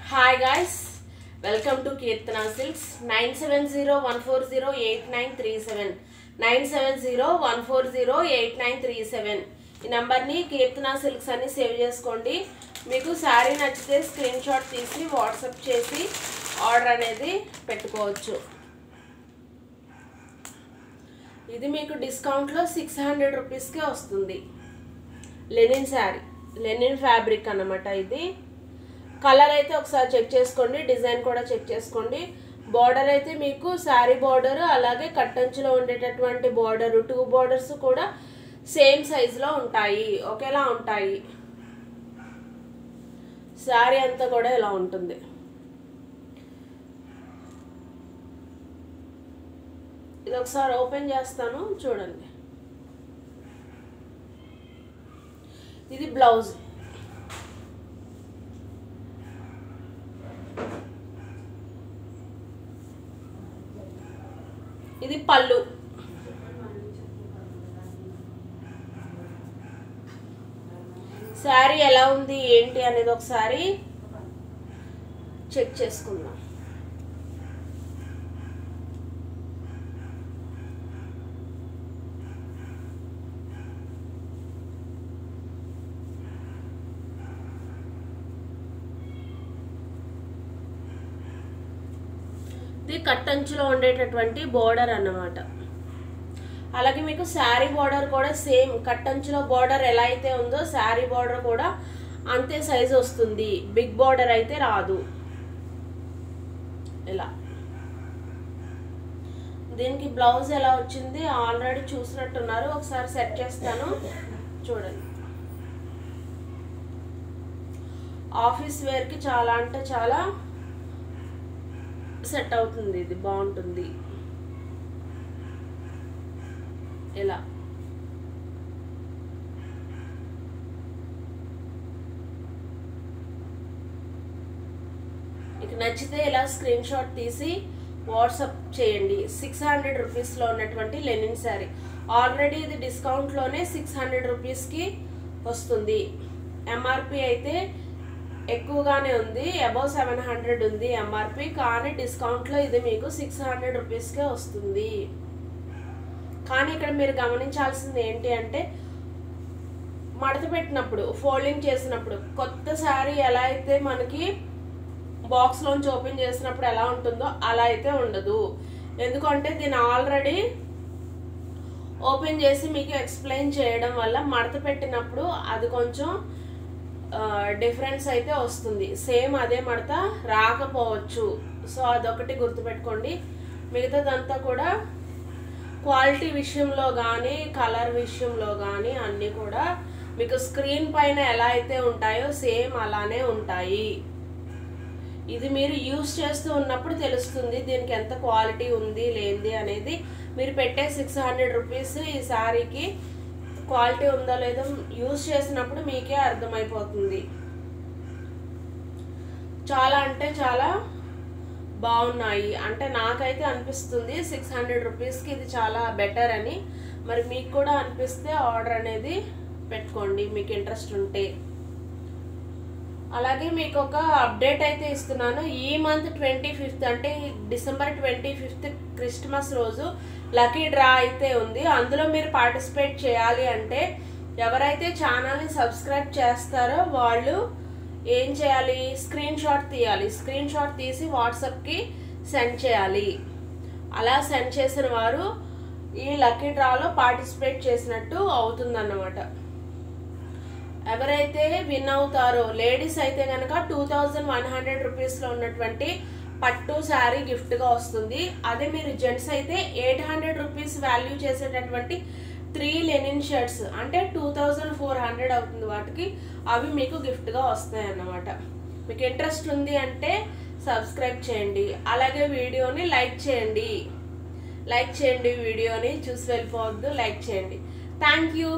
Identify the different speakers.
Speaker 1: Hi guys, welcome to Keertana Silks. 9701408937 9701408937 ఈ number ని కీర్తన silks అని సేవ్ చేసుకోండి. మీకు సారీ నచ్చితే స్క్రీన్ షాట్ తీసి వాట్సాప్ చేసి ఆర్డర్ అనేది పెట్టుకోవచ్చు. ఇది మీకు డిస్కౌంట్ లో 600 రూపాయస్ కే వస్తుంది. లెనిన్ సారీ, లెనిన్ ఫ్యాబ్రిక్ అన్నమాట. ఇది కలర్ అయితే ఒకసారి చెక్ చేసుకోండి, డిజైన్ కూడా చెక్ చేసుకోండి. బార్డర్ అయితే మీకు సారీ బార్డర్ అలాగే కట్టంచులో ఉండేటటువంటి బార్డర్, 2 బార్డర్స్ కూడా సేమ్ సైజులో ఉంటాయి, ఒకేలా ఉంటాయి. సారీ అంతా కూడా ఇలా ఉంటుంది. ఇది ఒకసారి ఓపెన్ చేస్తాను చూడండి. ఇది బ్లౌజ్. ఇది పళ్ళు. శారీ ఎలా ఉంది ఏంటి అనేది ఒకసారి చెక్ చేసుకుందాం. ఇది కట్టంచులో ఉండేటటువంటి బోర్డర్ అన్నమాట. అలాగే మీకు శారీ బార్డర్ కూడా సేమ్ కట్టంచులో బార్డర్ ఎలా అయితే ఉందో శారీ బార్డర్ కూడా అంతే సైజు వస్తుంది. బిగ్ బార్డర్ అయితే రాదు. ఇలా దీనికి బ్లౌజ్ ఎలా వచ్చింది ఆల్రెడీ చూసినట్టున్నారు, ఒకసారి సెట్ చేస్తాను చూడండి. ఆఫీస్ వేర్కి చాలా అంటే చాలా సెట్ అవుతుంది. ఇది బాగుంటుంది. ఇలా మీకు నచ్చితే ఇలా స్క్రీన్ షాట్ తీసి వాట్సాప్ చేయండి. 600 రూపీస్లో ఉన్నటువంటి లెనిన్ శారీ. ఆల్రెడీ ఇది డిస్కౌంట్లోనే 600 రూపీస్కి వస్తుంది. ఎంఆర్పి అయితే ఎక్కువగానే ఉంది, అబౌవ్ 700 ఉంది ఎంఆర్పి. కానీ డిస్కౌంట్లో ఇది మీకు 600 రూపీస్కే వస్తుంది. కానీ ఇక్కడ మీరు గమనించాల్సింది ఏంటి అంటే మడత పెట్టినప్పుడు, ఫోల్డింగ్ చేసినప్పుడు కొత్త శారీ ఎలా అయితే మనకి బాక్స్లోంచి ఓపెన్ చేసినప్పుడు ఎలా ఉంటుందో అలా అయితే ఉండదు. ఎందుకంటే దీన్ని ఆల్రెడీ ఓపెన్ చేసి మీకు ఎక్స్ప్లెయిన్ చేయడం వల్ల మడత పెట్టినప్పుడు అది కొంచెం డిఫరెన్స్ అయితే వస్తుంది. సేమ్ అదే మడత రాకపోవచ్చు. సో అదొకటి గుర్తుపెట్టుకోండి. మిగతాదంతా కూడా క్వాలిటీ విషయంలో కానీ కలర్ విషయంలో కానీ అన్నీ కూడా మీకు స్క్రీన్ పైన ఎలా అయితే ఉంటాయో సేమ్ అలానే ఉంటాయి. ఇది మీరు యూస్ చేస్తూ ఉన్నప్పుడు తెలుస్తుంది దీనికి ఎంత క్వాలిటీ ఉంది లేనిది అనేది. మీరు పెట్టే 600 రూపీస్ ఈ శారీకి క్వాలిటీ ఉందో లేదో యూస్ చేసినప్పుడు మీకే అర్థమైపోతుంది. చాలా అంటే చాలా బాగున్నాయి. అంటే నాకైతే అనిపిస్తుంది 600 రూపీస్కి ఇది చాలా బెటర్ అని. మరి మీకు కూడా అనిపిస్తే ఆర్డర్ అనేది పెట్టుకోండి మీకు ఇంట్రెస్ట్ ఉంటే. అలాగే మీకు ఒక అప్డేట్ అయితే ఇస్తున్నాను. ఈ మంత్ 25th అంటే డిసెంబర్ 25th క్రిస్మస్ రోజు లక్కీ డ్రా అయితే ఉంది. అందులో మీరు పార్టిసిపేట్ చేయాలి అంటే ఎవరైతే ఛానల్ని సబ్స్క్రైబ్ చేస్తారో వాళ్ళు ఏం చేయాలి, స్క్రీన్ షాట్ తీయాలి. స్క్రీన్ షాట్ తీసి వాట్సాప్కి సెండ్ చేయాలి. అలా సెండ్ చేసిన వారు ఈ లక్కీ డ్రాలో పార్టిసిపేట్ చేసినట్టు అవుతుందన్నమాట. ఎవరైతే విన్ అవుతారో లేడీస్ అయితే కనుక 2100 రూపీస్లో ఉన్నటువంటి పట్టు శారీ గిఫ్ట్గా వస్తుంది. అదే మీరు జెంట్స్ అయితే 800 రూపీస్ వాల్యూ చేసేటటువంటి 3 లెనిన్ షర్ట్స్ అంటే 2400 అవుతుంది. వాటికి అవి మీకు గిఫ్ట్గా వస్తాయి అన్నమాట. మీకు ఇంట్రెస్ట్ ఉంది అంటే సబ్స్క్రైబ్ చేయండి. అలాగే వీడియోని లైక్ చేయండి. వీడియోని చూసి వెళ్ళిపోవద్దు, లైక్ చేయండి. Thank you.